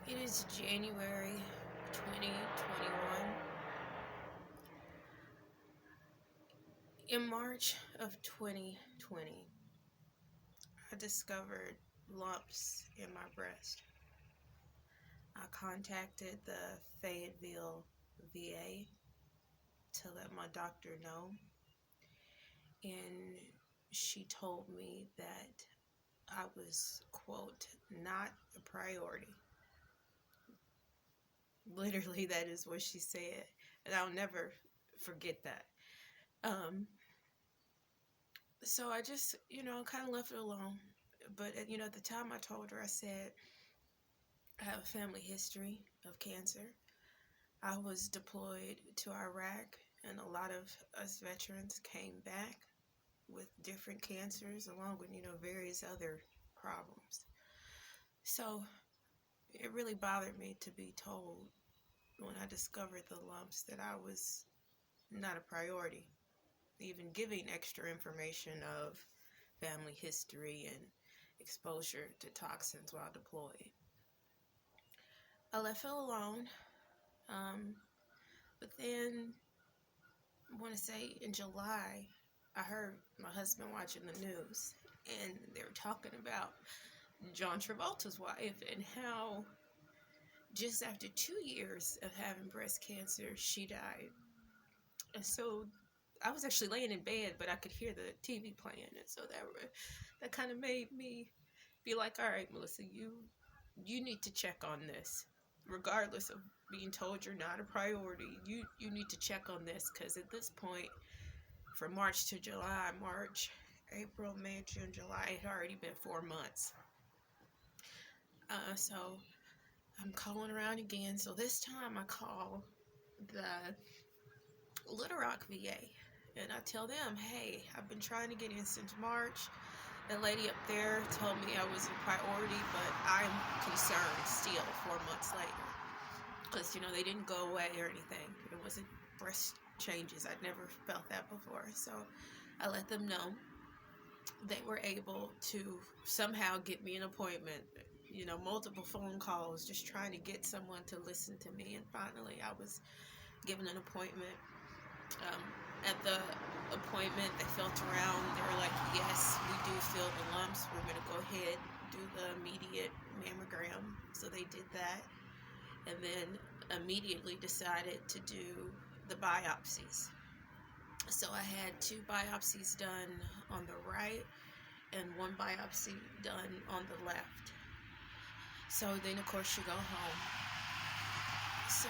It is January 2021. In March of 2020, I discovered lumps in my breast. I contacted the Fayetteville VA to let my doctor know, and she told me that I was, quote, not a priority. Literally, that is what she said, and I'll never forget that. So I just, kind of left it alone. But, at the time I told her, I said, I have a family history of cancer. I was deployed to Iraq, and a lot of us veterans came back with different cancers, along with, various other problems. So it really bothered me to be told when I discovered the lumps that I was not a priority. Even giving extra information of family history and exposure to toxins while deployed. I left it alone, but then I want to say in July, I heard my husband watching the news, and they were talking about John Travolta's wife and how just after 2 years of having breast cancer, she died. And so I was actually laying in bed, but I could hear the TV playing, and so that kind of made me be like, all right, Melissa, you need to check on this, regardless of being told you're not a priority. You need to check on this, because at this point, from March to July, March, April, May, June, July, it had already been 4 months. So I'm calling around again. So this time I call the Little Rock VA, and I tell them, hey, I've been trying to get in since March. The lady up there told me I was a priority, but I'm concerned still 4 months later. Because, they didn't go away or anything. It wasn't breast changes. I'd never felt that before. So I let them know. They were able to somehow get me an appointment. Multiple phone calls, just trying to get someone to listen to me. And finally, I was given an appointment. At the appointment, they felt around. They were like, yes, we do feel the lumps. We're going to go ahead and do the immediate mammogram. So they did that, and then immediately decided to do the biopsies. So I had 2 biopsies done on the right and 1 biopsy done on the left. So then, of course, you go home. So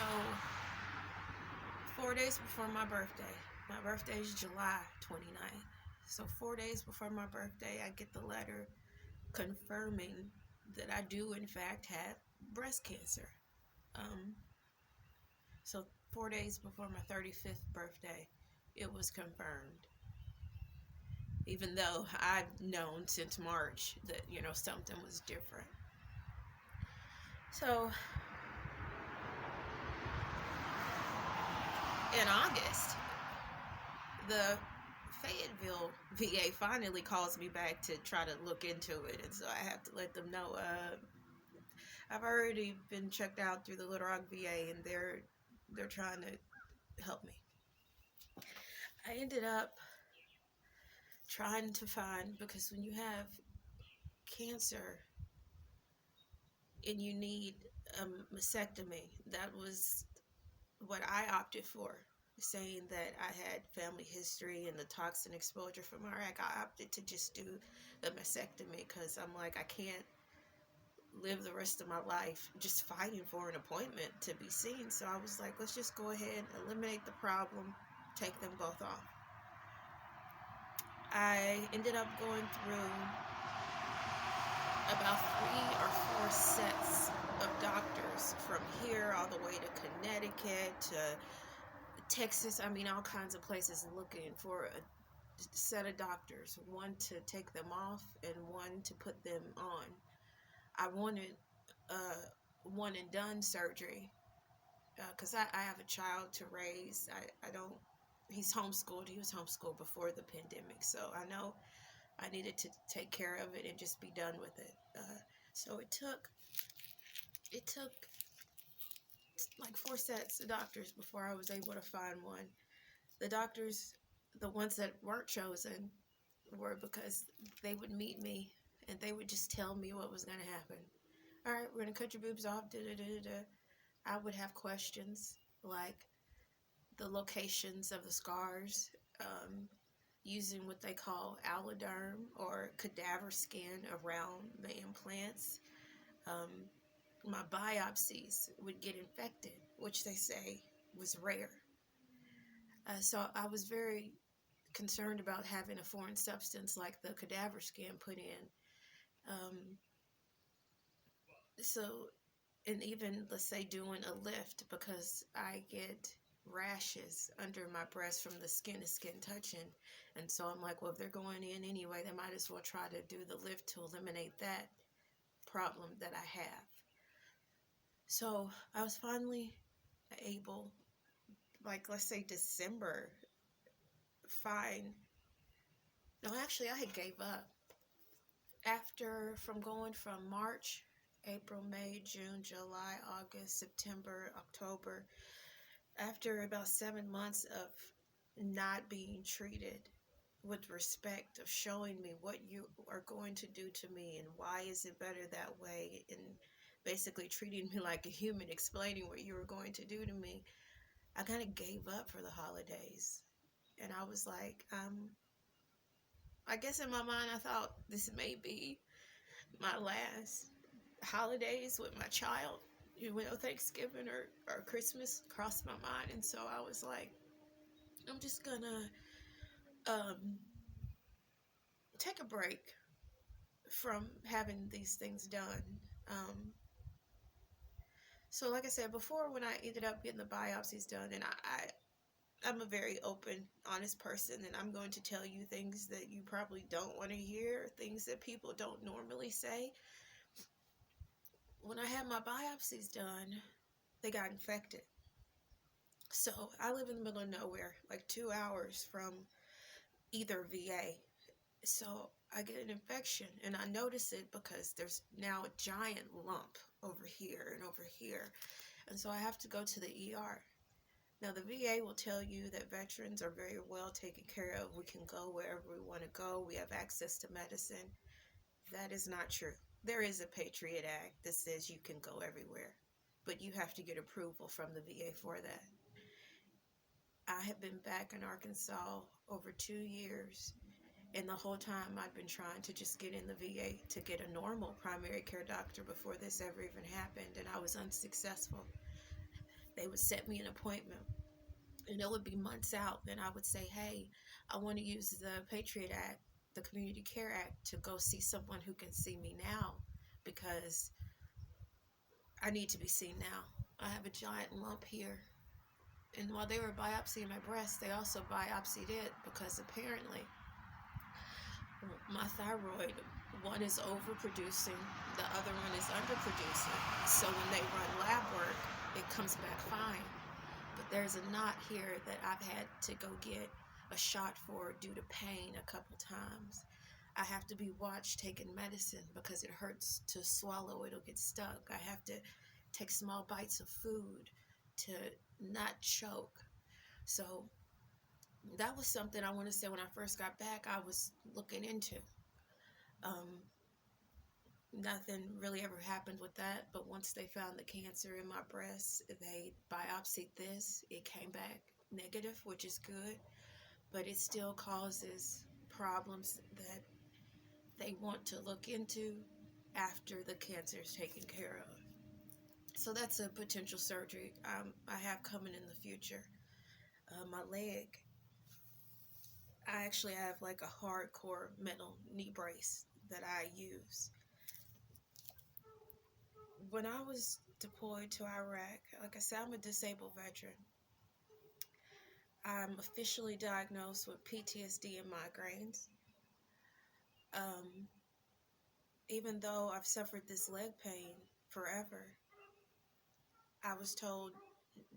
4 days before my birthday is July 29th. So 4 days before my birthday, I get the letter confirming that I do, in fact, have breast cancer. So 4 days before my 35th birthday, it was confirmed. Even though I'd known since March that, something was different. So in August, the Fayetteville VA finally calls me back to try to look into it, and so I have to let them know I've already been checked out through the Little Rock VA, and they're trying to help me. I ended up trying to find, because when you have cancer and you need a mastectomy, that was what I opted for, saying that I had family history and the toxin exposure from Iraq. I opted to just do the mastectomy because I'm like, I can't live the rest of my life just fighting for an appointment to be seen. So I was like, let's just go ahead, eliminate the problem, take them both off. I ended up going through about 3 or 4 sets of doctors, from here all the way to Connecticut to Texas. I mean, all kinds of places, looking for a set of doctors, one to take them off and one to put them on. I wanted one and done surgery because I have a child to raise. I don't, he's homeschooled. He was homeschooled before the pandemic, so I know I needed to take care of it and just be done with it. So it took It took like 4 sets of doctors before I was able to find one. The doctors, the ones that weren't chosen, were because they would meet me and they would just tell me what was going to happen. All right, we're going to cut your boobs off. Da, da, da, da. I would have questions like the locations of the scars, using what they call alloderm or cadaver skin around the implants. Um, my biopsies would get infected, which they say was rare. So I was very concerned about having a foreign substance like the cadaver skin put in. Um, so, and even let's say doing a lift, because I get rashes under my breast from the skin to skin touching. And so I'm like, well, if they're going in anyway, they might as well try to do the lift to eliminate that problem that I have. So I was finally able, like, let's say December, fine. No, actually, I had gave up. After, from going from March, April, May, June, July, August, September, October, after about 7 months of not being treated with respect, of showing me what you are going to do to me and why is it better that way, and basically treating me like a human, explaining what you were going to do to me, I kind of gave up for the holidays. And I was like, I guess in my mind I thought this may be my last holidays with my child. You know, Thanksgiving or Christmas crossed my mind. And so I was like, I'm just gonna take a break from having these things done. Um, so like I said before, when I ended up getting the biopsies done, and I'm a very open, honest person, and I'm going to tell you things that you probably don't want to hear, things that people don't normally say. When I had my biopsies done, they got infected. So I live in the middle of nowhere, like 2 hours from either VA. So I get an infection, and I notice it because there's now a giant lump over here and over here. And so I have to go to the ER. Now, the VA will tell you that veterans are very well taken care of. We can go wherever we want to go. We have access to medicine. That is not true. There is a Patriot Act that says you can go everywhere, but you have to get approval from the VA for that. I have been back in Arkansas over 2 years, and the whole time I've been trying to just get in the VA to get a normal primary care doctor before this ever even happened, and I was unsuccessful. They would set me an appointment, and it would be months out. Then I would say, hey, I want to use the Patriot Act, the Community Care Act, to go see someone who can see me now, because I need to be seen now. I have a giant lump here. And while they were biopsying my breast, they also biopsied it, because apparently my thyroid, one is overproducing, the other one is underproducing. So when they run lab work, it comes back fine. But there's a knot here that I've had to go get a shot for due to pain a couple times. I have to be watched taking medicine because it hurts to swallow. It'll get stuck. I have to take small bites of food to not choke. So that was something I want to say when I first got back I was looking into. Nothing really ever happened with that, but once they found the cancer in my breast, they biopsied this. It came back negative, which is good, but it still causes problems that they want to look into after the cancer is taken care of. So that's a potential surgery I have coming in the future. My leg, I actually have like a hardcore metal knee brace that I use. When I was deployed to Iraq, like I said, I'm a disabled veteran. I'm officially diagnosed with PTSD and migraines. Um, Even though I've suffered this leg pain forever, I was told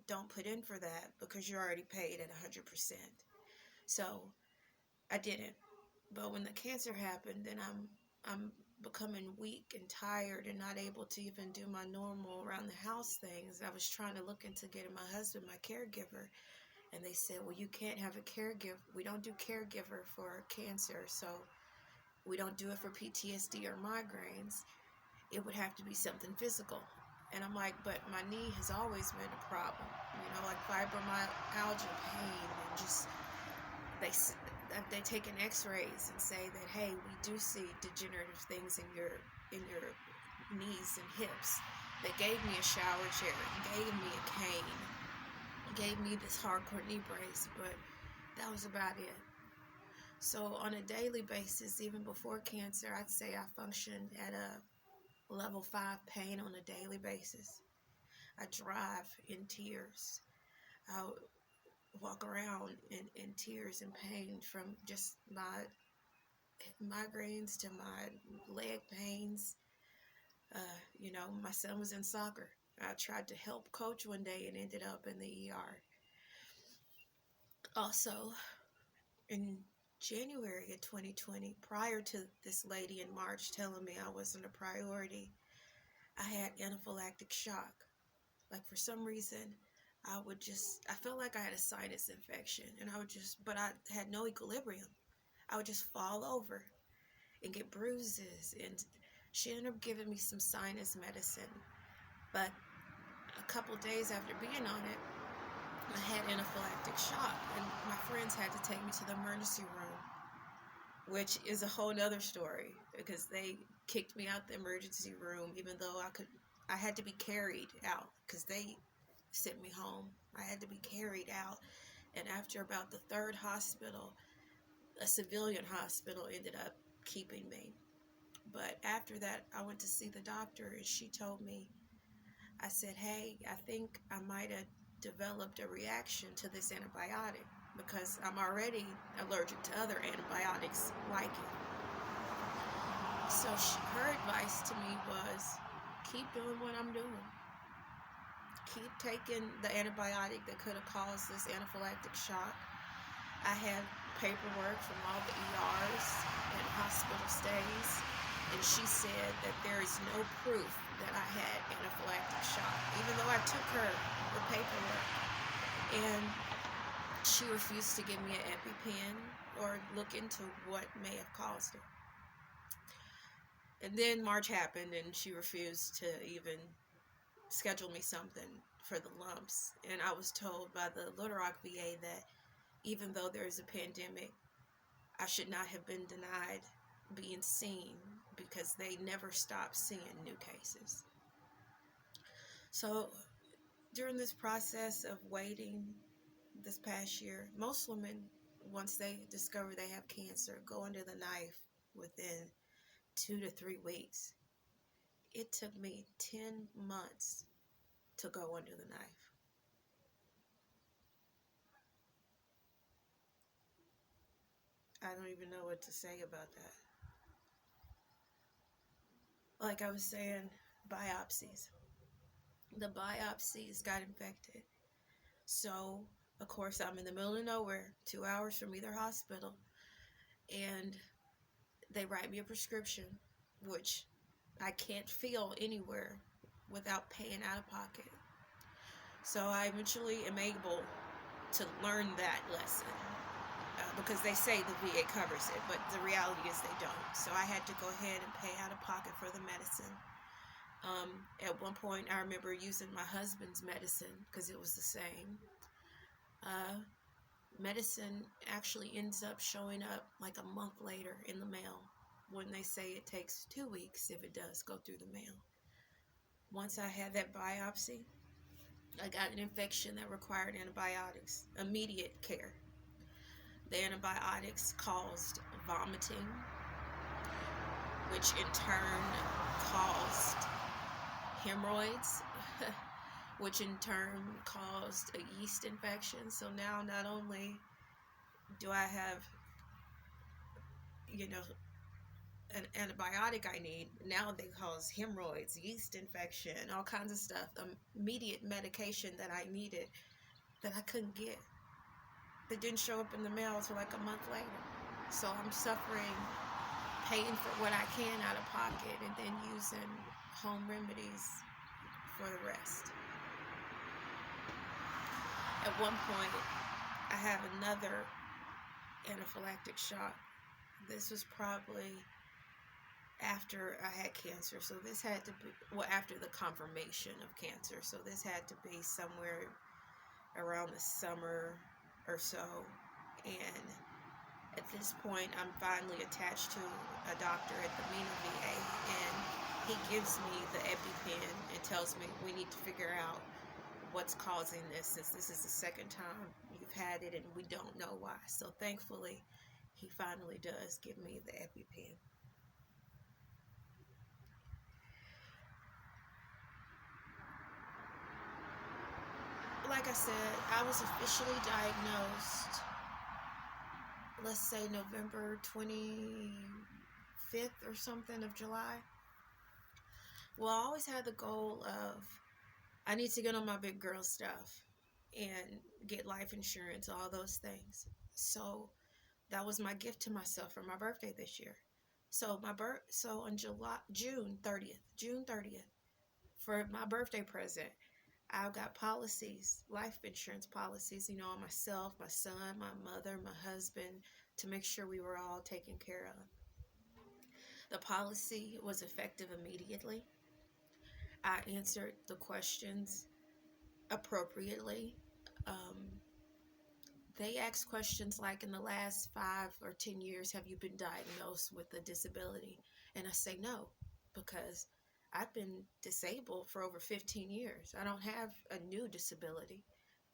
don't put in for that because you're already paid at 100%. So I didn't. But when the cancer happened, then I'm becoming weak and tired and not able to even do my normal around the house things. I was trying to look into getting my husband my caregiver, and they said, well, you can't have a caregiver. We don't do caregiver for cancer, so we don't do it for PTSD or migraines. It would have to be something physical. And I'm like, but my knee has always been a problem, like fibromyalgia pain, and just they take an x-rays and say that, hey, we do see degenerative things in your knees and hips. They gave me a shower chair, gave me a cane, gave me this hardcore knee brace, but that was about it. So on a daily basis, even before cancer, I'd say I functioned at a level 5 pain on a daily basis. I drive in tears. I walk around in tears and pain from just my migraines to my leg pains. My son was in soccer. I tried to help coach one day and ended up in the ER. Also, in January of 2020, prior to this lady in March telling me I wasn't a priority, I had anaphylactic shock. Like, for some reason, I felt like I had a sinus infection, and but I had no equilibrium. I would just fall over and get bruises, and she ended up giving me some sinus medicine. But a couple days after being on it, I had anaphylactic shock, and my friends had to take me to the emergency room, which is a whole nother story, because they kicked me out the emergency room, even though I had to be carried out, because they sent me home. I had to be carried out, and after about the third hospital, a civilian hospital ended up keeping me. But after that, I went to see the doctor, and she told me, I said, hey, I think I might have developed a reaction to this antibiotic, because I'm already allergic to other antibiotics like it. So her advice to me was, keep doing what I'm doing. Keep taking the antibiotic that could have caused this anaphylactic shock. I had paperwork from all the ERs and hospital stays, and she said that there is no proof that I had anaphylactic shock, even though I took her the paperwork. And she refused to give me an EpiPen or look into what may have caused it. And then March happened, and she refused to even schedule me something for the lumps. And I was told by the Little Rock VA that even though there is a pandemic, I should not have been denied being seen, because they never stopped seeing new cases. So during this process of waiting this past year, most women, once they discover they have cancer, go under the knife within 2 to 3 weeks. It took me 10 months to go under the knife. I don't even know what to say about that. Like I was saying, biopsies. The biopsies got infected. So, of course, I'm in the middle of nowhere, 2 hours from either hospital, and they write me a prescription, which I can't fill anywhere without paying out of pocket. So I eventually am able to learn that lesson, because they say the VA covers it, but the reality is they don't. So I had to go ahead and pay out of pocket for the medicine. At one point, I remember using my husband's medicine because it was the same. Medicine actually ends up showing up like a month later in the mail, when they say it takes 2 weeks if it does go through the mail. Once I had that biopsy, I got an infection that required antibiotics, immediate care. The antibiotics caused vomiting, which in turn caused hemorrhoids, which in turn caused a yeast infection. So now not only do I have, an antibiotic I need, now they cause hemorrhoids, yeast infection, all kinds of stuff, immediate medication that I needed that I couldn't get. That didn't show up in the mail until like a month later. So I'm suffering paying for what I can out of pocket and then using home remedies for the rest. At one point, I had another anaphylactic shock. This was probably after I had cancer, so this had to be, well, after the confirmation of cancer, so this had to be somewhere around the summer or so. And at this point, I'm finally attached to a doctor at the Mina VA, and he gives me the EpiPen and tells me we need to figure out what's causing this, since this is the second time you've had it and we don't know why. So thankfully, he finally does give me the EpiPen. Like I said, I was officially diagnosed, let's say November 25th or something of July. Well, I always had the goal of, I need to get on my big girl stuff and get life insurance, all those things. So that was my gift to myself for my birthday this year. So on June 30th, for my birthday present, I got policies, life insurance policies, on myself, my son, my mother, my husband, to make sure we were all taken care of. The policy was effective immediately. I answered the questions appropriately. They ask questions like, in the last 5 or 10 years, have you been diagnosed with a disability? And I say no, because I've been disabled for over 15 years. I don't have a new disability.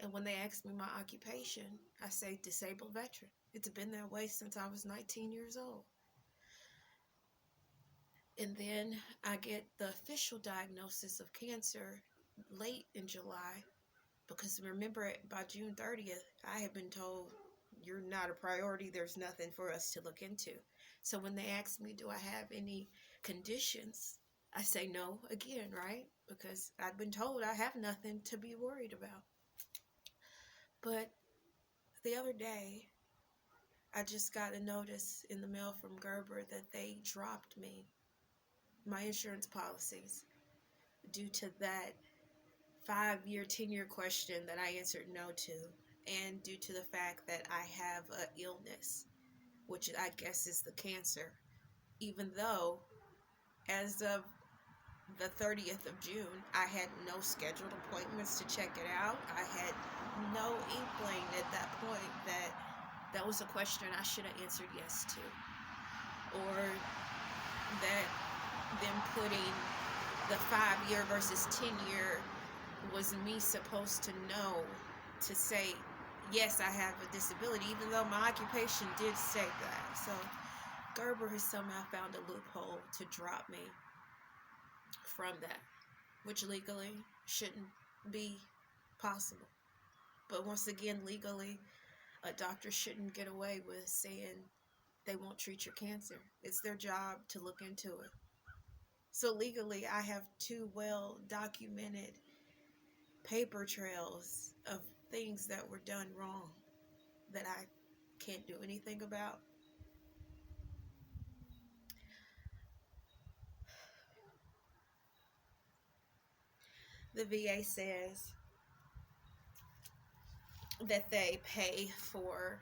And when they ask me my occupation, I say disabled veteran. It's been that way since I was 19 years old. And then I get the official diagnosis of cancer late in July, because remember, by June 30th, I had been told, you're not a priority, there's nothing for us to look into. So when they ask me, do I have any conditions, I say no again, right? Because I'd been told I have nothing to be worried about. But the other day, I just got a notice in the mail from Gerber that they dropped my insurance policies due to that 5-year, 10-year question that I answered no to, and due to the fact that I have an illness, which I guess is the cancer, even though as of the 30th of June, I had no scheduled appointments to check it out. I had no inkling at that point that that was a question I should have answered yes to, or that them putting the 5-year versus 10-year was me supposed to know to say, yes, I have a disability, even though my occupation did say that. So Gerber has somehow found a loophole to drop me from that, which legally shouldn't be possible. But once again, legally, a doctor shouldn't get away with saying they won't treat your cancer. It's their job to look into it. So legally, I have 2 well-documented paper trails of things that were done wrong that I can't do anything about. The VA says that they pay for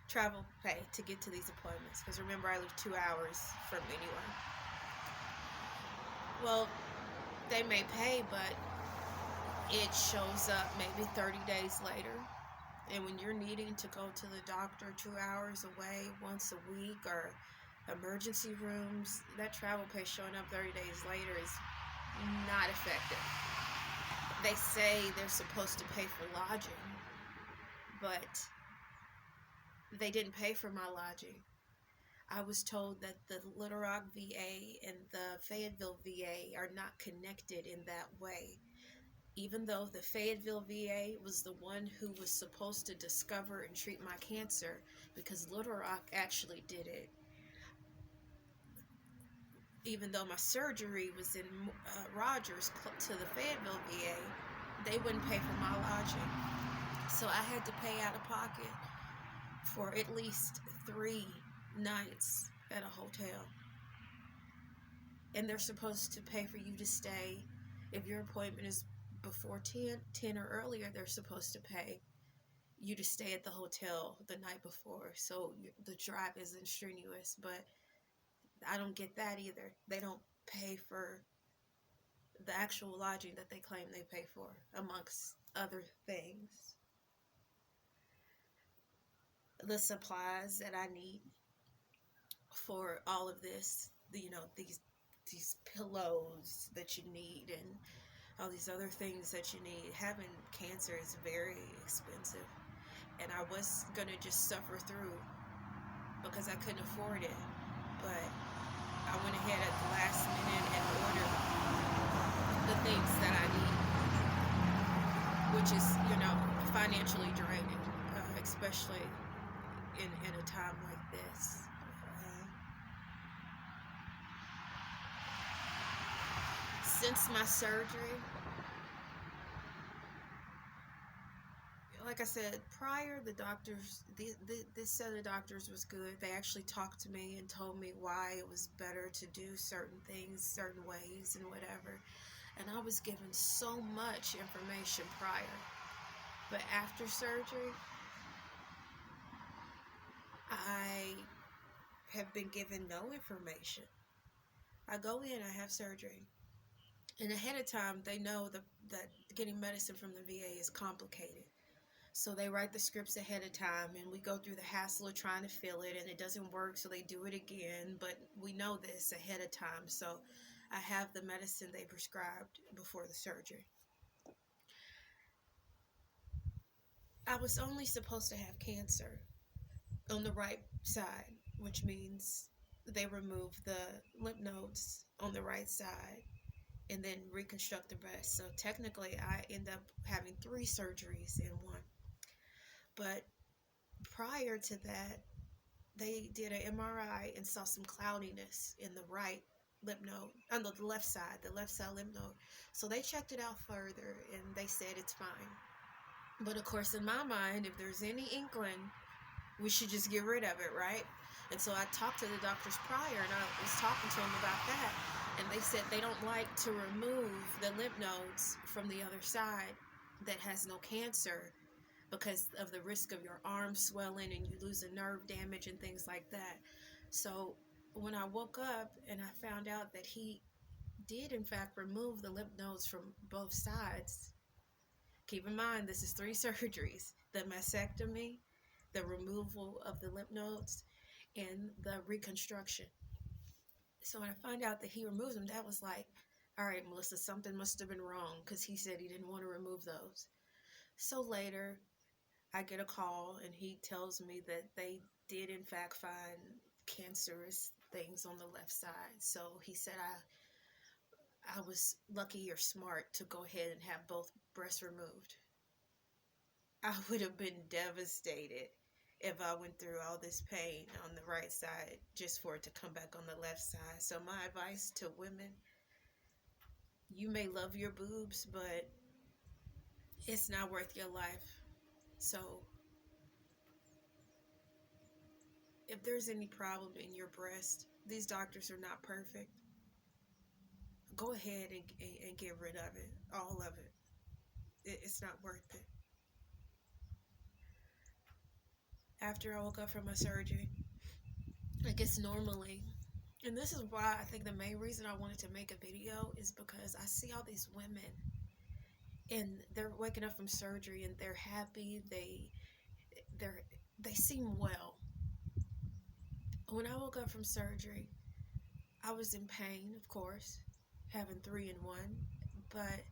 travel pay to get to these appointments, because remember, I live 2 hours from anywhere. Well, they may pay, but it shows up maybe 30 days later. And when you're needing to go to the doctor 2 hours away once a week, or emergency rooms, that travel pay showing up 30 days later is not effective. They say they're supposed to pay for lodging, but they didn't pay for my lodging. I was told that the Little Rock VA and the Fayetteville VA are not connected in that way. Even though the Fayetteville VA was the one who was supposed to discover and treat my cancer, because Little Rock actually did it. Even though my surgery was in Rogers to the Fayetteville VA, they wouldn't pay for my lodging. So I had to pay out of pocket for at least 3 nights at a hotel. and they're supposed to pay for you to stay. If your appointment is before 10 or earlier, they're supposed to pay you to stay at the hotel the night before, so the drive isn't strenuous. But I don't get that either. They don't pay for the actual lodging that they claim they pay for, amongst other things. The supplies that I need for all of this, these pillows that you need, and all these other things that you need. Having cancer is very expensive, and I was gonna just suffer through because I couldn't afford it. But I went ahead at the last minute and ordered the things that I need, which is, financially draining, especially in a time like this. Since my surgery, like I said prior, the doctors, this set of doctors was good. They actually talked to me and told me why it was better to do certain things certain ways and whatever, and I was given so much information prior. But after surgery, I have been given no information. I go in, I have surgery, and ahead of time they know that getting medicine from the VA is complicated. So they write the scripts ahead of time, and we go through the hassle of trying to fill it, and it doesn't work, so they do it again. But we know this ahead of time, so I have the medicine they prescribed before the surgery. I was only supposed to have cancer on the right side, which means they remove the lymph nodes on the right side and then reconstruct the breast. So technically, I end up having 3 surgeries in one. But prior to that, they did an MRI and saw some cloudiness in the right lymph node, on the left side lymph node. So they checked it out further, and they said it's fine. But of course, in my mind, if there's any inkling, we should just get rid of it, right? And so I talked to the doctors prior, and I was talking to them about that, and they said they don't like to remove the lymph nodes from the other side that has no cancer, because of the risk of your arm swelling and you losing nerve damage and things like that. So when I woke up and I found out that he did in fact remove the lymph nodes from both sides, keep in mind this is 3 surgeries: the mastectomy, the removal of the lymph nodes, and the reconstruction. So when I found out that he removed them, that was like, all right, Melissa, something must have been wrong, because he said he didn't want to remove those. So later, I get a call, and he tells me that they did in fact find cancerous things on the left side. So he said I was lucky or smart to go ahead and have both breasts removed. I would have been devastated if I went through all this pain on the right side just for it to come back on the left side. So my advice to women: you may love your boobs, but it's not worth your life. So if there's any problem in your breast, these doctors are not perfect. Go ahead and get rid of it, all of it. It's not worth it. After I woke up from my surgery, I guess normally, and this is why I think the main reason I wanted to make a video is because I see all these women, and they're waking up from surgery and they're happy, they seem well. When I woke up from surgery, I was in pain, of course, having 3 in 1, but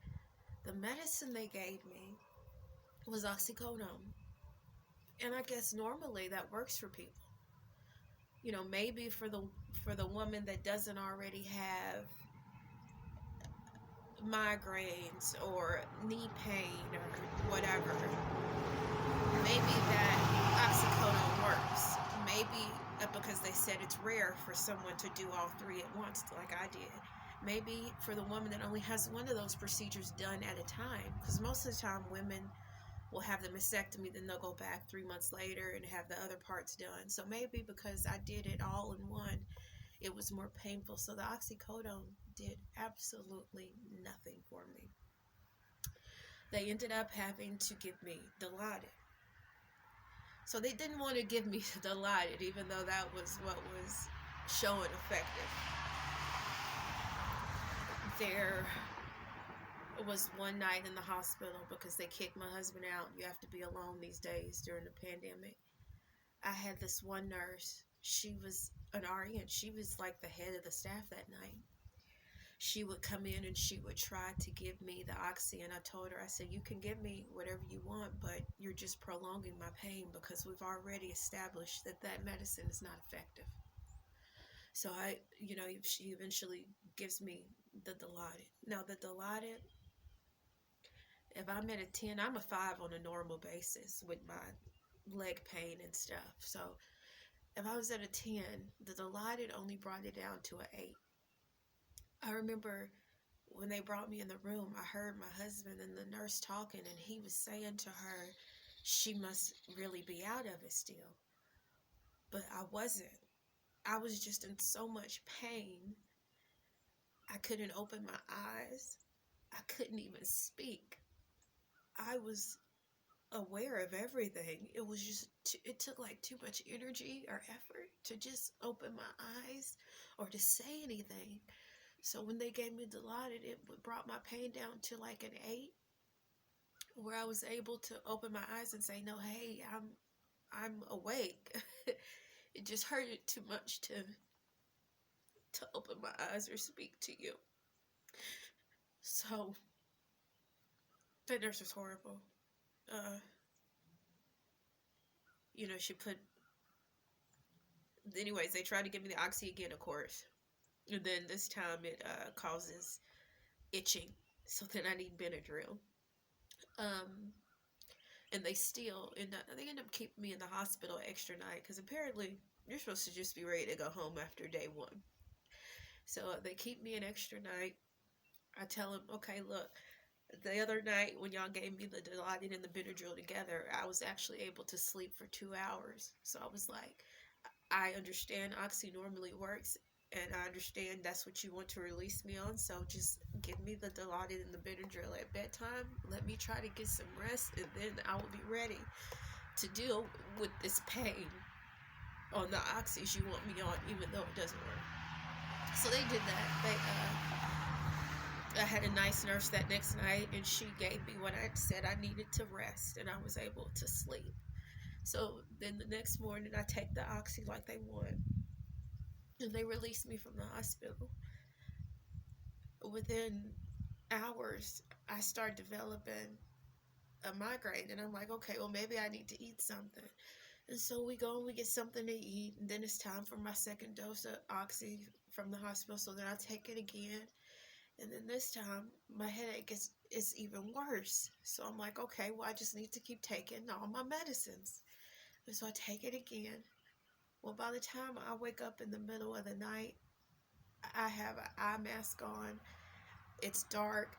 the medicine they gave me was oxycodone. And I guess normally that works for people. Maybe for the woman that doesn't already have migraines or knee pain or whatever, maybe that oxycodone works. Maybe because they said it's rare for someone to do all 3 at once like I did. Maybe for the woman that only has one of those procedures done at a time, because most of the time women will have the mastectomy, then they'll go back 3 months later and have the other parts done. So maybe because I did it all in one, It was more painful. So the oxycodone did absolutely nothing for me. They ended up having to give me Dilaudid. So they didn't want to give me Dilaudid, even though that was what was showing effective. There was one night in the hospital because they kicked my husband out. You have to be alone these days during the pandemic. I had this one nurse. She was an RN. She was like the head of the staff that night. She would come in and she would try to give me the oxy, and I told her, I said, you can give me whatever you want, but you're just prolonging my pain because we've already established that that medicine is not effective. So she eventually gives me the Dilaudid. Now the Dilaudid, if I'm at a 10, I'm a 5 on a normal basis with my leg pain and stuff. So if I was at a 10, the Dilaudid only brought it down to an 8. I remember when they brought me in the room, I heard my husband and the nurse talking, and he was saying to her, she must really be out of it still. But I wasn't. I was just in so much pain. I couldn't open my eyes. I couldn't even speak. I was aware of everything. It was just, it took like too much energy or effort to just open my eyes or to say anything. So when they gave me Dilaudid, it brought my pain down to like an 8, where I was able to open my eyes and say, no, hey, I'm awake. It just hurted too much to open my eyes or speak to you. So that nurse was horrible. She put, anyways, they tried to give me the oxy again, of course. And then this time it causes itching. So then I need Benadryl. And they end up keeping me in the hospital extra night because apparently you're supposed to just be ready to go home after day 1. So they keep me an extra night. I tell them, okay, look, the other night when y'all gave me the Dilaudid and the Benadryl together, I was actually able to sleep for 2 hours. So I was like, I understand oxy normally works, and I understand that's what you want to release me on, so just give me the Dilaudid and the Benadryl at bedtime. Let me try to get some rest, and then I will be ready to deal with this pain on the oxys you want me on, even though it doesn't work. So they did that. I had a nice nurse that next night, and she gave me what I said I needed to rest, and I was able to sleep. So then the next morning, I take the oxy like they want, and they released me from the hospital. Within hours, I start developing a migraine, and I'm like, okay, well, maybe I need to eat something. And so we go and we get something to eat, and then it's time for my second dose of oxy from the hospital. So then I take it again, and then this time my headache is even worse. So I'm like, okay, well, I just need to keep taking all my medicines. And so I take it again. Well, by the time I wake up in the middle of the night, I have an eye mask on. It's dark.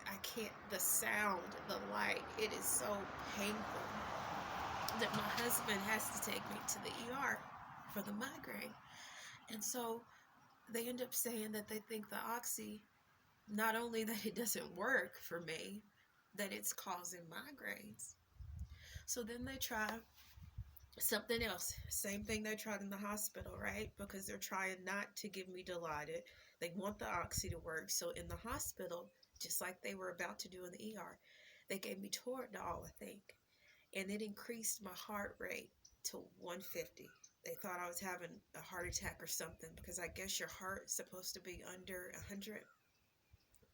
I can't, the sound, the light, it is so painful that my husband has to take me to the ER for the migraine. And so they end up saying that they think the oxy, not only that it doesn't work for me, that it's causing migraines. So then they try something else. Same thing they tried in the hospital, right? Because they're trying not to give me Dilaudid. They want the oxy to work. So in the hospital, just like they were about to do in the ER, they gave me Toradol, I think. And it increased my heart rate to 150. They thought I was having a heart attack or something, because I guess your heart's supposed to be under 100.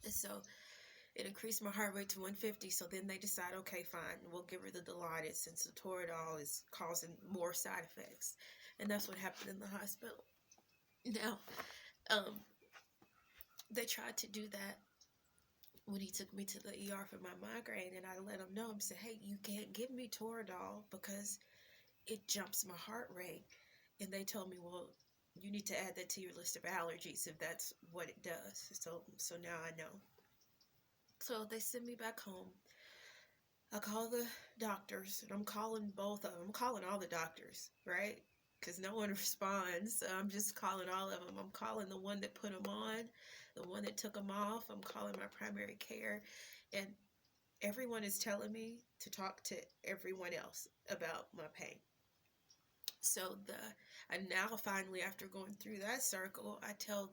And so it increased my heart rate to 150. So then they decide, okay, fine, we'll give her the Dilaudid since the Toradol is causing more side effects. And that's what happened in the hospital. Now, they tried to do that when he took me to the ER for my migraine, and I let him know, I said, hey, you can't give me Toradol because it jumps my heart rate. And they told me, well, you need to add that to your list of allergies if that's what it does. So now I know. So they send me back home. I call the doctors, and I'm calling both of them. I'm calling all the doctors, right? because no one responds. So I'm just calling all of them. I'm calling the one that put them on, the one that took them off. I'm calling my primary care, and everyone is telling me to talk to everyone else about my pain. So and now finally, after going through that circle, I tell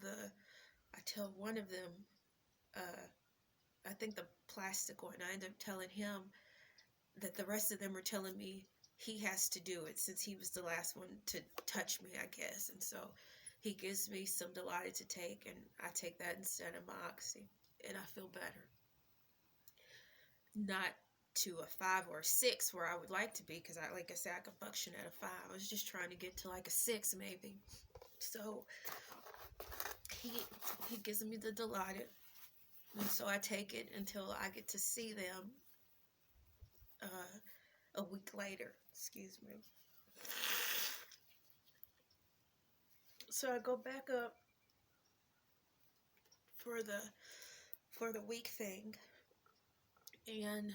one of them, I think the plastic one, I end up telling him that the rest of them are telling me he has to do it since he was the last one to touch me, I guess. And so he gives me some Dilaudid to take, and I take that instead of my Oxy, and I feel better. Not to a 5 or a 6 where I would like to be, because like I said, I can function at a 5. I was just trying to get to like a 6 maybe. So he gives me the Dilaudid, and so I take it until I get to see them a week later. Excuse me. So I go back up for the week thing, and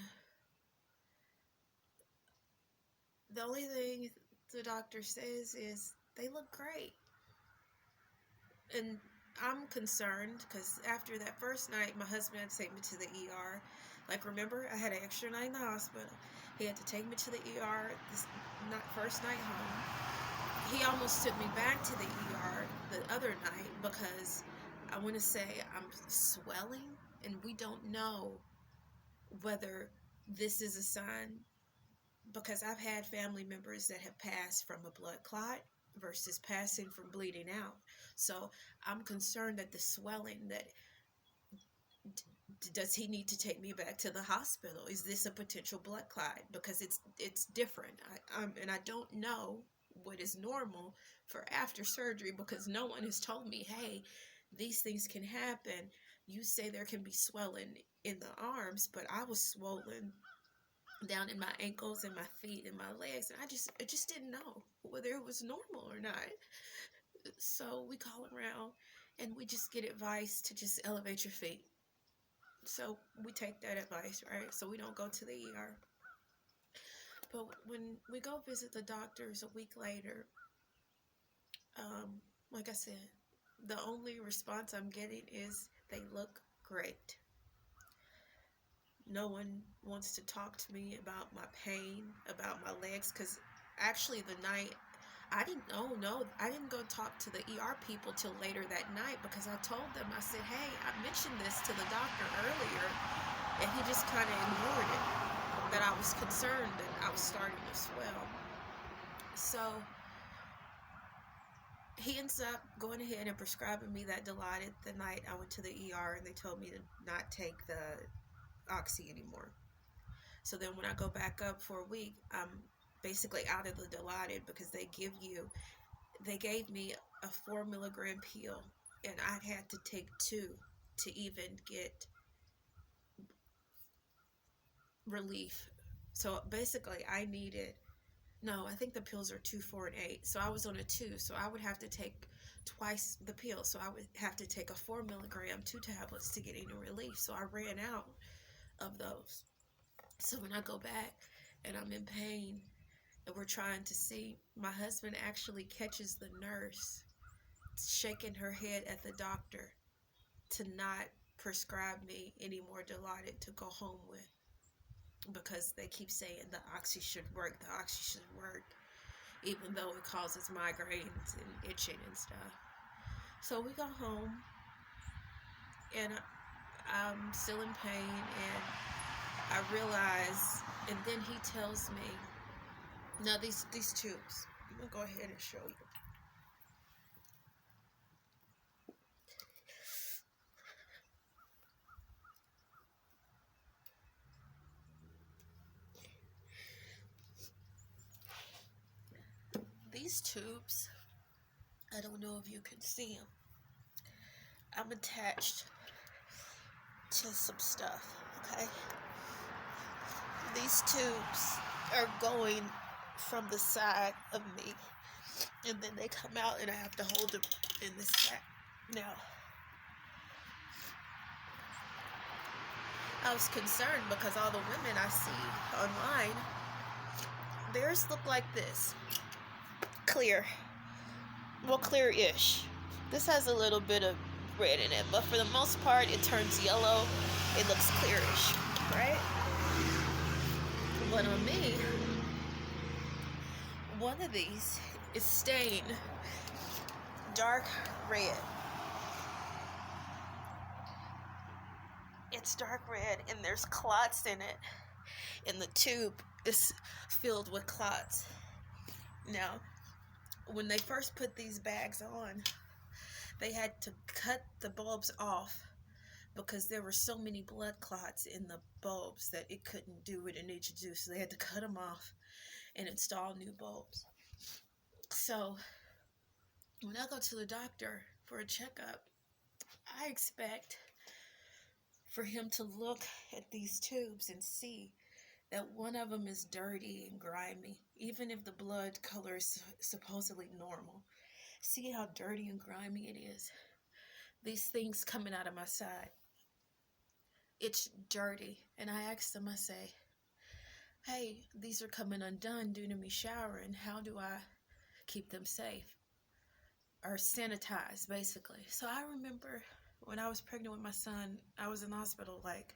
the only thing the doctor says is they look great. And I'm concerned because after that first night, my husband had to take me to the ER. Like, remember, I had an extra night in the hospital. He had to take me to the ER this first night home. He almost took me back to the ER the other night because I want to say I'm swelling, and we don't know whether this is a sign, because I've had family members that have passed from a blood clot versus passing from bleeding out. So I'm concerned that the swelling, that does he need to take me back to the hospital? Is this a potential blood clot? Because it's different. And I don't know what is normal for after surgery, because no one has told me, hey, these things can happen. You say there can be swelling in the arms, but I was swollen down in my ankles and my feet and my legs, and I just didn't know whether it was normal or not. So we call around and we just get advice to just elevate your feet. So we take that advice, right? So we don't go to the ER. But when we go visit the doctors a week later, like I said, the only response I'm getting is they look great. No one wants to talk to me about my pain, about my legs, because actually the night, I didn't go talk to the ER people till later that night, because I told them, I said, hey, I mentioned this to the doctor earlier, and he just kind of ignored it, that I was concerned and I was starting to swell. So he ends up going ahead and prescribing me that Dilaudid the night I went to the ER, and they told me to not take the Oxy anymore. So then when I go back up for a week, I'm basically out of the Dilaudid, because they gave me a 4 milligram pill, and I had to take 2 to even get relief. So basically I think the pills are 2, 4, and 8. So I was on a 2, so I would have to take twice the pill. So I would have to take a 4 milligram, 2 tablets to get any relief. So I ran out of those. So when I go back and I'm in pain and we're trying to see, my husband actually catches the nurse shaking her head at the doctor to not prescribe me any more Dilaudid to go home with, because they keep saying the Oxy should work, even though it causes migraines and itching and stuff. So we go home, and I'm still in pain, and I realize, and then he tells me, now these tubes, I'm going to go ahead and show you. These tubes, I don't know if you can see them. I'm attached to some stuff, okay? These tubes are going from the side of me, and then they come out, and I have to hold them in this sack. Now, I was concerned because all the women I see online, theirs look like this. clear. Well, clear-ish. This has a little bit of red in it, but for the most part, it turns yellow. It looks clearish, right? But on me, one of these is stained dark red. It's dark red and there's clots in it. And the tube is filled with clots. Now, when they first put these bags on, they had to cut the bulbs off because there were so many blood clots in the bulbs that it couldn't do what it needed to do. So they had to cut them off and install new bulbs. So when I go to the doctor for a checkup, I expect for him to look at these tubes and see that one of them is dirty and grimy, even if the blood color is supposedly normal. See how dirty and grimy it is? These things coming out of my side. It's dirty. And I asked them, I say, hey, these are coming undone due to me showering. How do I keep them safe? Or sanitized, basically. So I remember when I was pregnant with my son, I was in the hospital like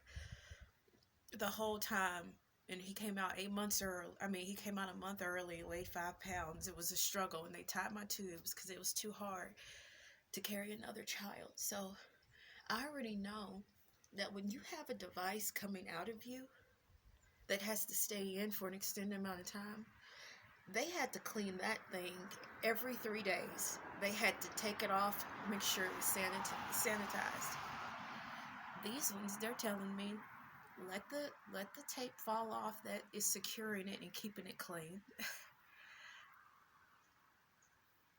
the whole time. And he came out 8 months early. He came out a month early, weighed 5 pounds. It was a struggle, and they tied my tubes because it was too hard to carry another child. So I already know that when you have a device coming out of you that has to stay in for an extended amount of time, they had to clean that thing every 3 days. They had to take it off, make sure it was sanitized. These ones, they're telling me, let the tape fall off that is securing it and keeping it clean.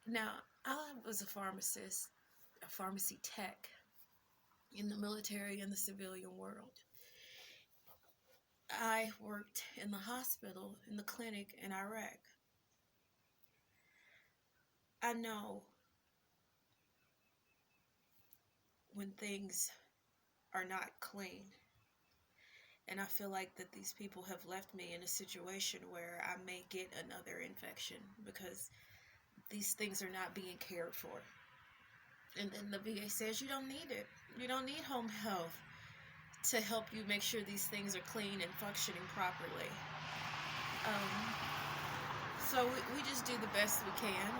Now, I was a pharmacist, a pharmacy tech in the military and the civilian world. I worked in the hospital, in the clinic in Iraq. I know when things are not clean. And I feel like that these people have left me in a situation where I may get another infection because these things are not being cared for. And then the VA says you don't need it. You don't need home health to help you make sure these things are clean and functioning properly. So we just do the best we can.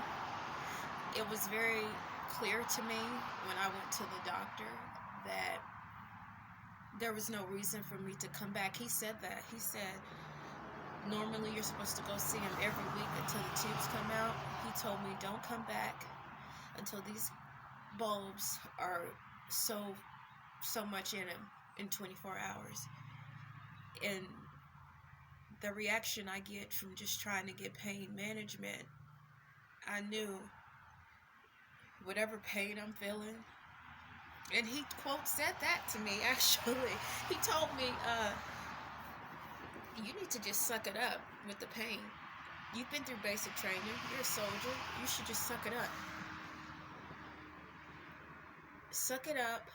It was very clear to me when I went to the doctor that there was no reason for me to come back. He said that. He said, normally you're supposed to go see him every week until the tubes come out. He told me, don't come back until these bulbs are so much in them in 24 hours. And the reaction I get from just trying to get pain management, I knew whatever pain I'm feeling. And he, quote, said that to me, actually. He told me, you need to just suck it up with the pain. You've been through basic training. You're a soldier. You should just suck it up. Suck it up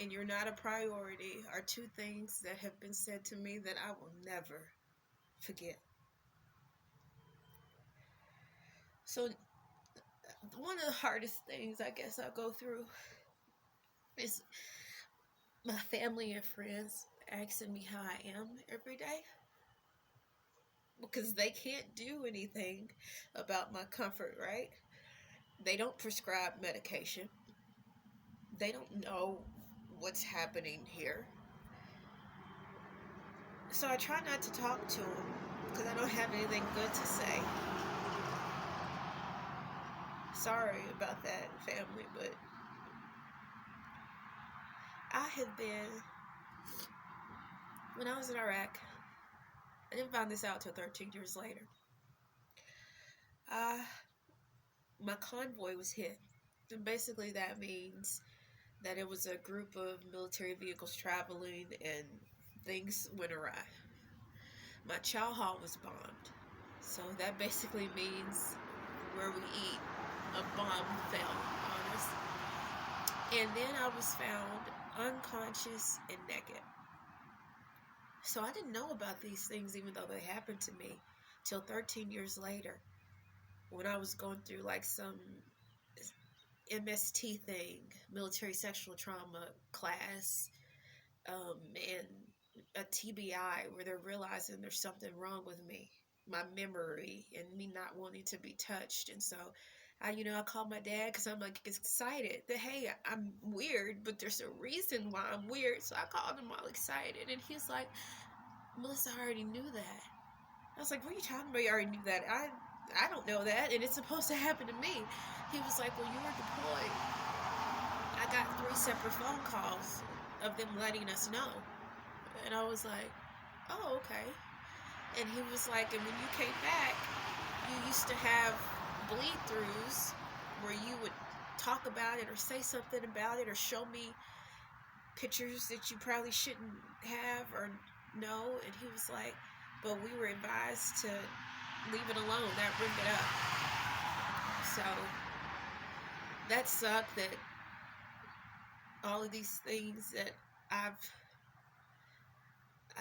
and you're not a priority are two things that have been said to me that I will never forget. So one of the hardest things I guess I go through is my family and friends asking me how I am every day, because they can't do anything about my comfort, right? They don't prescribe medication. They don't know what's happening here. So I try not to talk to them because I don't have anything good to say. Sorry about that, family, but I have been, when I was in Iraq, I didn't find this out till 13 years later. My convoy was hit. And basically that means that it was a group of military vehicles traveling and things went awry. My chow hall was bombed. So that basically means where we eat, a bomb fell on us. And then I was found unconscious and naked. So I didn't know about these things even though they happened to me till 13 years later. when I was going through like some MST thing, military sexual trauma class, and a TBI, where they're realizing there's something wrong with me, my memory, and me not wanting to be touched. And so I called my dad because I'm like excited that, hey, I'm weird, but there's a reason why I'm weird. So I called him all excited, and he's like, Melissa, I already knew that. I was like, what are you talking about? You already knew that. I don't know that, and it's supposed to happen to me. He was like, well, you were deployed. I got 3 separate phone calls of them letting us know. And I was like, oh, okay. And he was like, and when you came back, you used to have bleed throughs where you would talk about it or say something about it or show me pictures that you probably shouldn't have or know. And he was like, but we were advised to leave it alone, not bring it up. So that sucked that all of these things that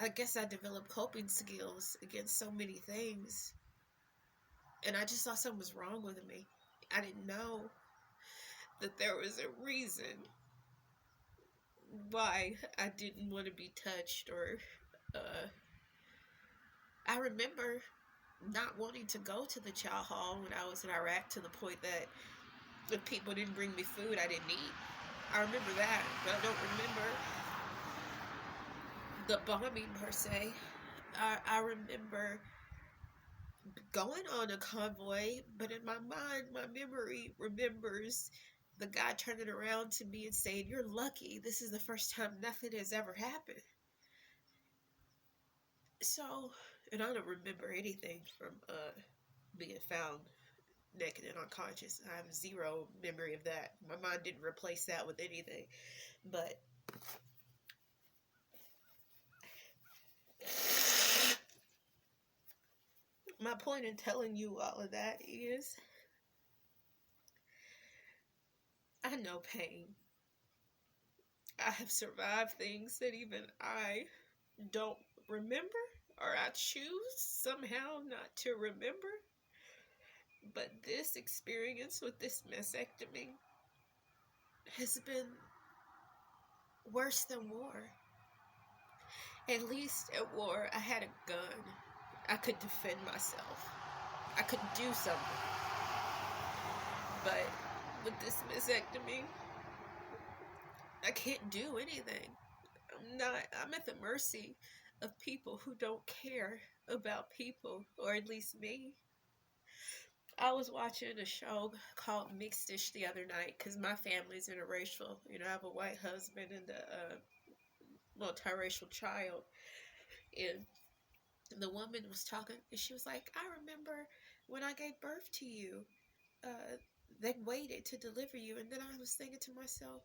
I guess I developed coping skills against so many things. And I just thought something was wrong with me. I didn't know that there was a reason why I didn't want to be touched. Or I remember not wanting to go to the chow hall when I was in Iraq, to the point that if people didn't bring me food, I didn't eat. I remember that, but I don't remember the bombing per se. I remember going on a convoy, but in my mind, my memory remembers the guy turning around to me and saying, you're lucky. This is the first time nothing has ever happened. So, and I don't remember anything from being found naked and unconscious. I have zero memory of that. My mind didn't replace that with anything. But my point in telling you all of that is, I know pain. I have survived things that even I don't remember, or I choose somehow not to remember. But this experience with this mastectomy has been worse than war. At least at war, I had a gun. I could defend myself. I could do something. But with this mastectomy, I can't do anything. I'm at the mercy of people who don't care about people, or at least me. I was watching a show called Mixed Dish the other night because my family's interracial. I have a white husband and a multiracial child. And the woman was talking, and she was like, I remember when I gave birth to you, they waited to deliver you. And then I was thinking to myself,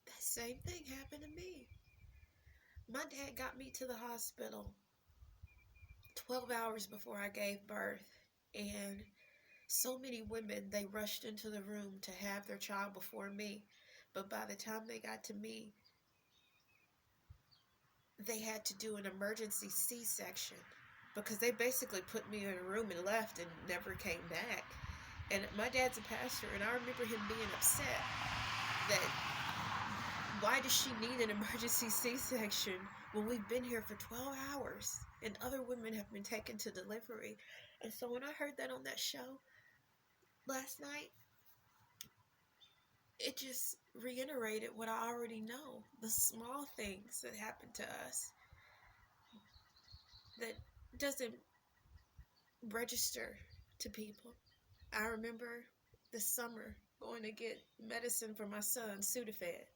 that same thing happened to me. My dad got me to the hospital 12 hours before I gave birth. And so many women, they rushed into the room to have their child before me. But by the time they got to me, they had to do an emergency C-section, because they basically put me in a room and left and never came back. And my dad's a pastor, and I remember him being upset that, why does she need an emergency C-section when we've been here for 12 hours and other women have been taken to delivery? And so when I heard that on that show last night, it just reiterated what I already know. The small things that happen to us that doesn't register to people. I remember this summer going to get medicine for my son, Sudafed.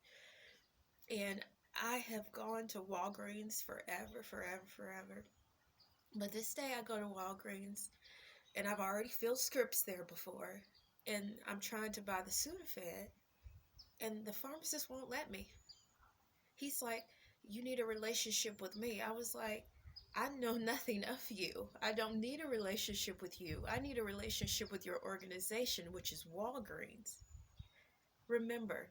And I have gone to Walgreens forever. But this day I go to Walgreens, and I've already filled scripts there before. And I'm trying to buy the Sudafed, and the pharmacist won't let me. He's like, you need a relationship with me. I was like, I know nothing of you. I don't need a relationship with you. I need a relationship with your organization, which is Walgreens. Remember,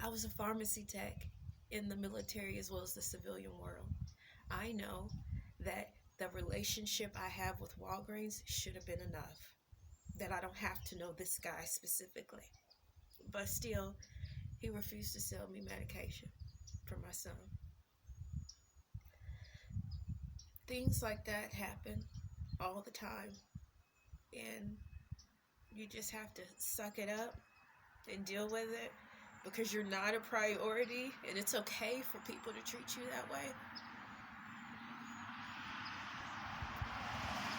I was a pharmacy tech in the military as well as the civilian world. I know that the relationship I have with Walgreens should have been enough. that I don't have to know this guy specifically. But still, he refused to sell me medication for my son. Things like that happen all the time, and you just have to suck it up and deal with it because you're not a priority, and it's okay for people to treat you that way.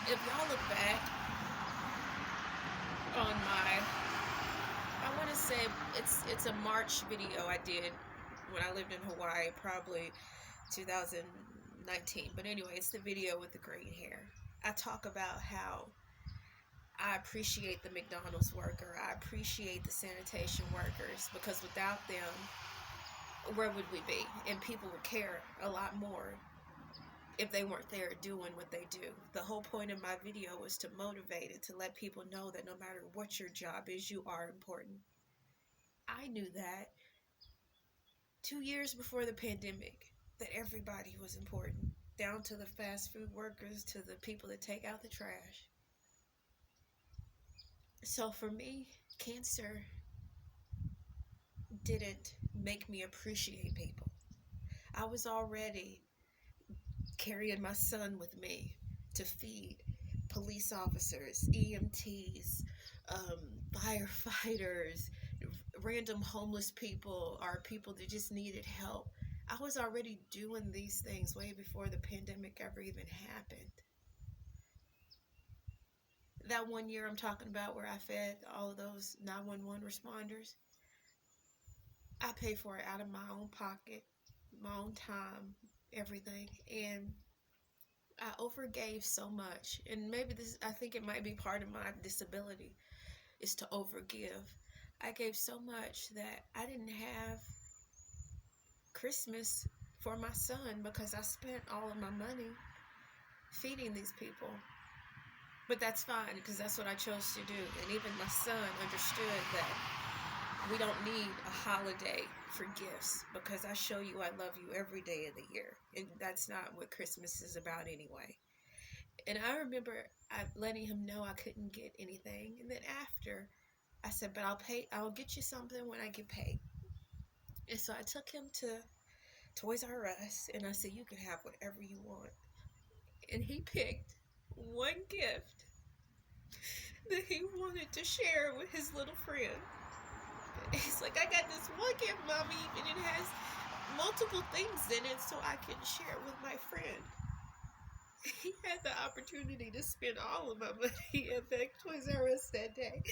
If y'all look back on I want to say it's a March video I did when I lived in Hawaii, probably 2019. But anyway, it's the video with the green hair. I talk about how I appreciate the McDonald's worker. I appreciate the sanitation workers, because without them, where would we be? And people would care a lot more if they weren't there doing what they do. The whole point of my video was to motivate and to let people know that no matter what your job is, you are important. I knew that 2 years before the pandemic, that everybody was important, down to the fast food workers, to the people that take out the trash. So for me, cancer didn't make me appreciate people. I was already carrying my son with me to feed police officers, EMTs, firefighters, random homeless people, or people that just needed help. I was already doing these things way before the pandemic ever even happened. That one year I'm talking about where I fed all of those 911 responders, I paid for it out of my own pocket, my own time, everything. And I overgave so much. And maybe I think it might be part of my disability, is to overgive. I gave so much that I didn't have Christmas for my son because I spent all of my money feeding these people. But that's fine, because that's what I chose to do. And even my son understood that we don't need a holiday for gifts, because I show you I love you every day of the year. And that's not what Christmas is about anyway. And I remember letting him know I couldn't get anything. And then after, I said, but I'll get you something when I get paid. And so I took him to Toys R Us, and I said, you can have whatever you want. And he picked one gift that he wanted to share with his little friend. He's like, I got this one gift, Mommy, and it has multiple things in it so I can share it with my friend. He had the opportunity to spend all of my money at that Toys R Us that day.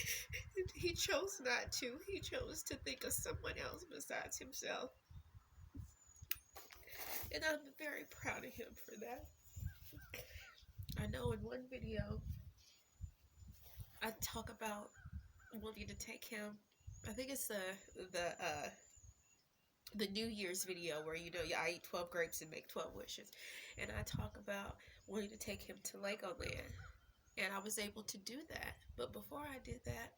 He chose not to. He chose to think of someone else besides himself. And I'm very proud of him for that. I know in one video, I talk about wanting to take him. I think it's the New Year's video where, you know, I eat 12 grapes and make 12 wishes. And I talk about wanting to take him to Legoland. And I was able to do that. But before I did that,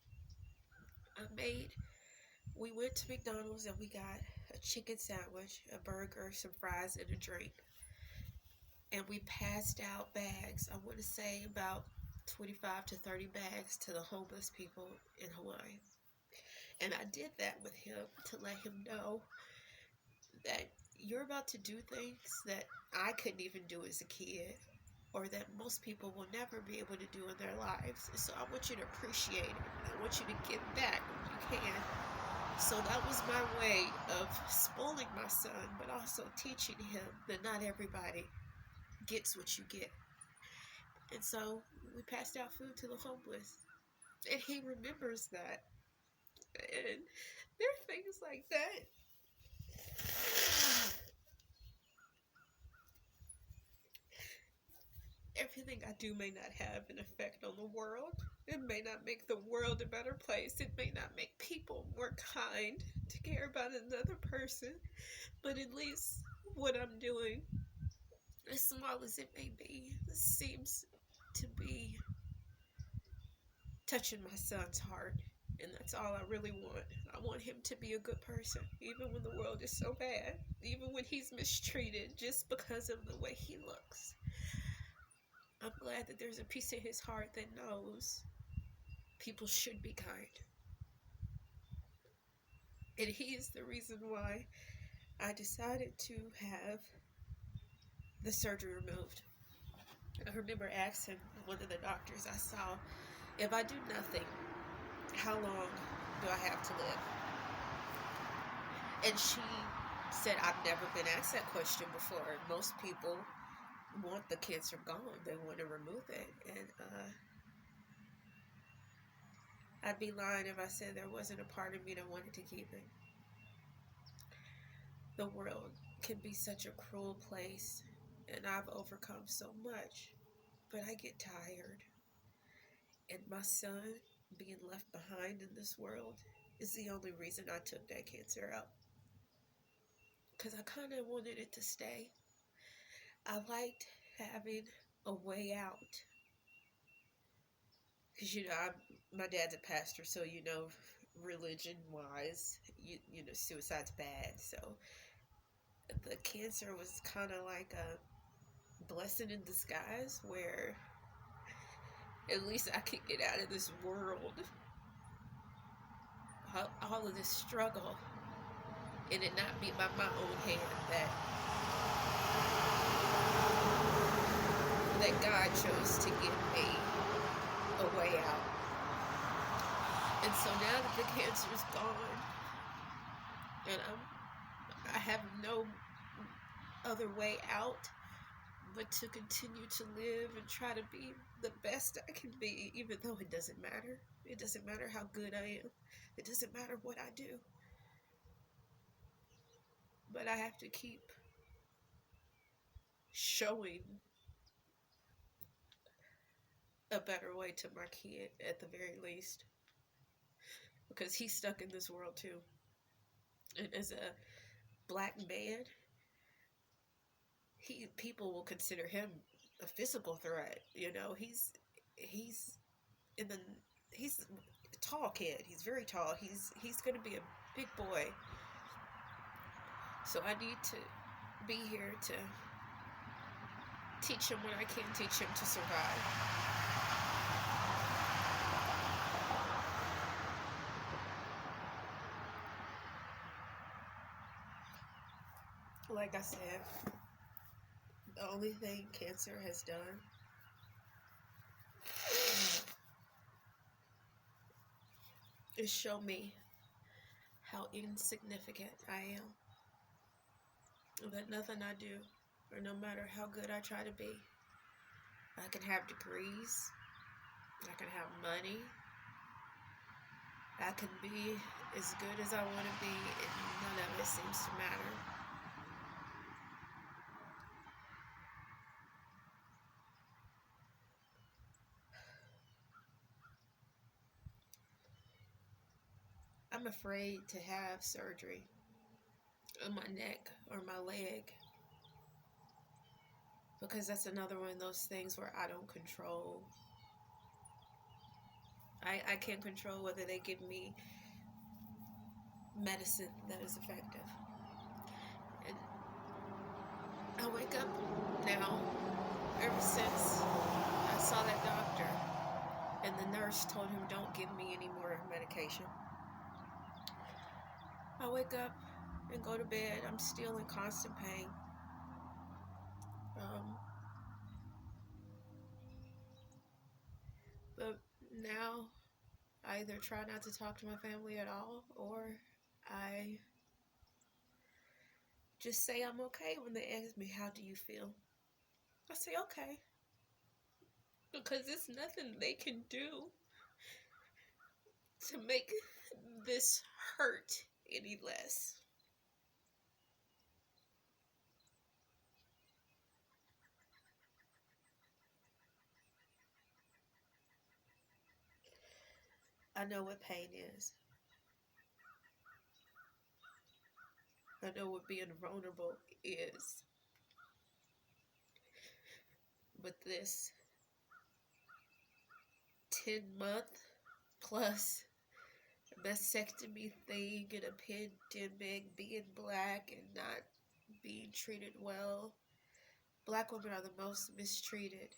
we went to McDonald's and we got a chicken sandwich, a burger, some fries, and a drink. And we passed out bags, I want to say about 25 to 30 bags to the homeless people in Hawaii. And I did that with him to let him know that you're about to do things that I couldn't even do as a kid, or that most people will never be able to do in their lives. So I want you to appreciate it. I want you to get back when you can. So that was my way of spoiling my son, but also teaching him that not everybody gets what you get. And so we passed out food to the homeless, and he remembers that. And there are things like that. Everything I do may not have an effect on the world. It may not make the world a better place. It may not make people more kind to care about another person. But at least what I'm doing, as small as it may be, seems to be touching my son's heart. And that's all I really want. I want him to be a good person, even when the world is so bad, even when he's mistreated just because of the way he looks. I'm glad that there's a piece of his heart that knows People should be kind. And he is the reason why I decided to have the surgery removed. I remember asking one of the doctors I saw, if I do nothing, how long do I have to live? And she said, I've never been asked that question before. Most people want the cancer gone. They want to remove it. And I'd be lying if I said there wasn't a part of me that wanted to keep it. The world can be such a cruel place, and I've overcome so much, but I get tired. And my son being left behind in this world is the only reason I took that cancer out. Because I kind of wanted it to stay. I liked having a way out. Because, my dad's a pastor, so, religion-wise, suicide's bad. So the cancer was kind of like a blessing in disguise, where at least I could get out of this world. All of this struggle, and it not be by my own hand, that God chose to give me a way out. And so now that the cancer is gone, and I have no other way out but to continue to live and try to be the best I can be, even though it doesn't matter. It doesn't matter how good I am. It doesn't matter what I do. But I have to keep showing a better way to my kid, at the very least. Because he's stuck in this world too. And as a black man, people will consider him a physical threat. He's a tall kid. He's very tall. He's going to be a big boy. So I need to be here to teach him what I can teach him to survive. Like I said, the only thing cancer has done is show me how insignificant I am. That nothing I do, or no matter how good I try to be, I can have degrees, I can have money, I can be as good as I want to be, and none of it seems to matter. I'm afraid to have surgery on my neck or my leg, because that's another one of those things where I don't control. I can't control whether they give me medicine that is effective. And I wake up now, ever since I saw that doctor and the nurse told him, don't give me any more medication. I wake up and go to bed. I'm still in constant pain. But now I either try not to talk to my family at all, or I just say I'm okay when they ask me, how do you feel? I say, okay. Because there's nothing they can do to make this hurt any less. I know what pain is. I know what being vulnerable is. But this 10-month plus mastectomy thing and a pandemic, being black and not being treated well. Black women are the most mistreated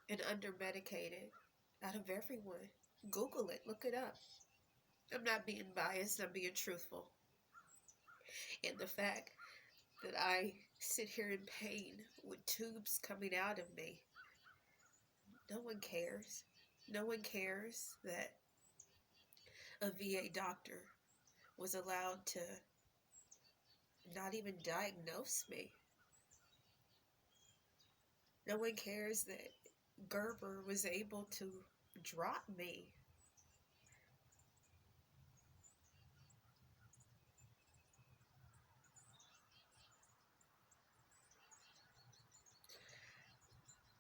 and under-medicated out of everyone. Google it, look it up. I'm not being biased, I'm being truthful. And the fact that I sit here in pain with tubes coming out of me, no one cares. No one cares that a VA doctor was allowed to not even diagnose me. No one cares that Gerber was able to drop me.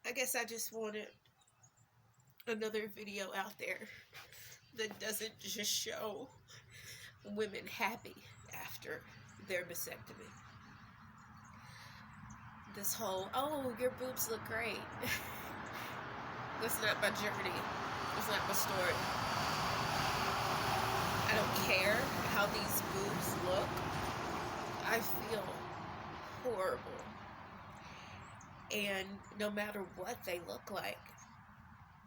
I guess I just wanted another video out there that doesn't just show women happy after their mastectomy. This whole, oh, your boobs look great. That's not my journey. That's not my story. I don't care how these boobs look. I feel horrible. And no matter what they look like,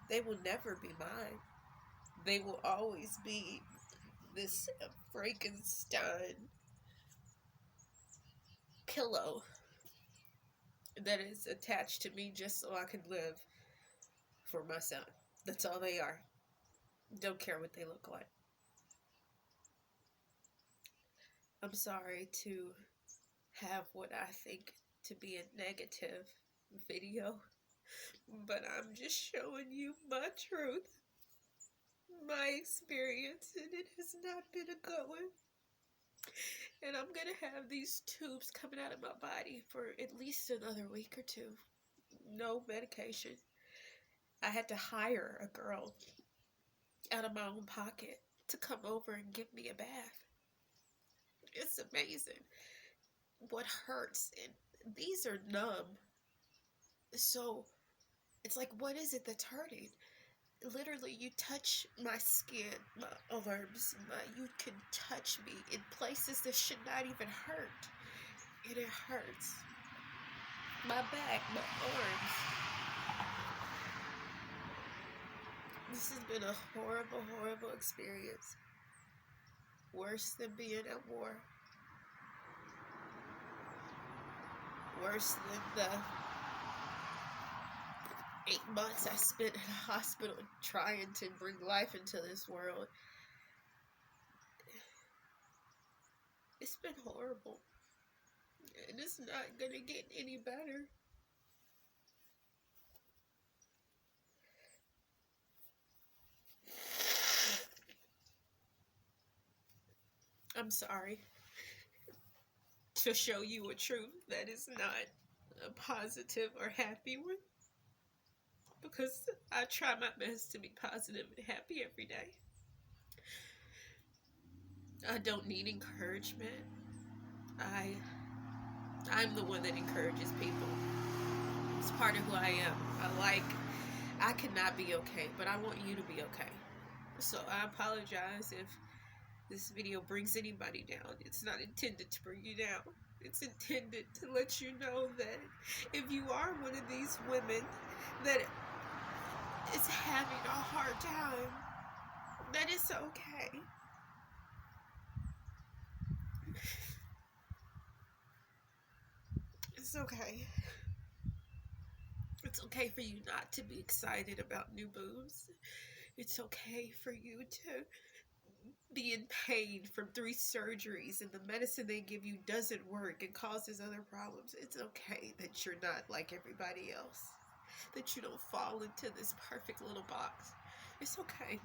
they will never be mine. They will always be this Frankenstein pillow that is attached to me just so I can live for my son. That's all they are. Don't care what they look like. I'm sorry to have what I think to be a negative video, but I'm just showing you my truth, my experience, and it has not been a good one. And I'm gonna have these tubes coming out of my body for at least another week or two. No medication. I had to hire a girl out of my own pocket to come over and give me a bath. It's amazing what hurts, and these are numb. So it's like, what is it that's hurting? Literally, you touch my skin, my arms, you can touch me in places that should not even hurt, and it hurts. My back, my arms. This has been a horrible, horrible experience. Worse than being at war. Worse than the 8 months I spent in a hospital trying to bring life into this world. It's been horrible. And it's not gonna get any better. I'm sorry to show you a truth that is not a positive or happy one, because I try my best to be positive and happy every day. I don't need encouragement. I'm the one that encourages people. It's part of who I am. I cannot be okay, but I want you to be okay. So I apologize if this video brings anybody down. It's not intended to bring you down. It's intended to let you know that if you are one of these women that is having a hard time, that it's okay. It's okay. It's okay for you not to be excited about new boobs. It's okay for you to be in pain from 3 surgeries and the medicine they give you doesn't work and causes other problems. It's okay that you're not like everybody else, that you don't fall into this perfect little box. It's okay.